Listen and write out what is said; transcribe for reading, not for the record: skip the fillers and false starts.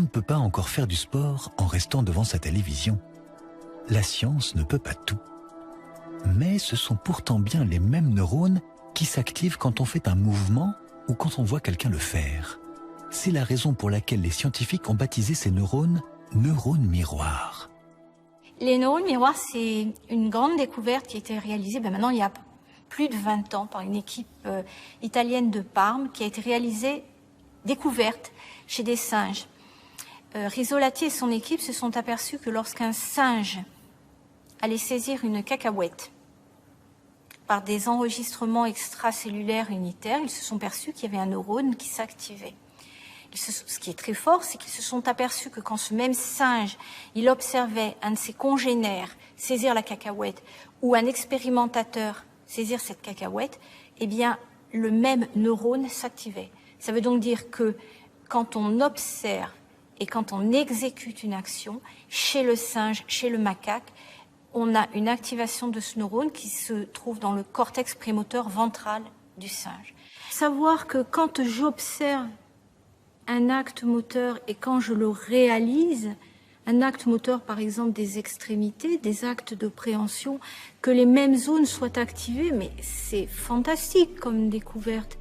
On ne peut pas encore faire du sport en restant devant sa télévision. La science ne peut pas tout. Mais ce sont pourtant bien les mêmes neurones qui s'activent quand on fait un mouvement ou quand on voit quelqu'un le faire. C'est la raison pour laquelle les scientifiques ont baptisé ces neurones neurones miroirs. Les neurones miroirs, c'est une grande découverte qui a été réalisée maintenant il y a plus de 20 ans par une équipe italienne de Parme qui a été découverte chez des singes. Risolati et son équipe se sont aperçus que lorsqu'un singe allait saisir une cacahuète par des enregistrements extracellulaires unitaires, ils se sont aperçus qu'il y avait un neurone qui s'activait. Ce qui est très fort, c'est qu'ils se sont aperçus que quand ce même singe, il observait un de ses congénères saisir la cacahuète ou un expérimentateur saisir cette cacahuète, eh bien, le même neurone s'activait. Ça veut donc dire que quand on observe et quand on exécute une action, chez le singe, chez le macaque, on a une activation de ce neurone qui se trouve dans le cortex prémoteur ventral du singe. Savoir que quand j'observe un acte moteur et quand je le réalise, un acte moteur par exemple des extrémités, des actes de préhension, que les mêmes zones soient activées, mais c'est fantastique comme découverte.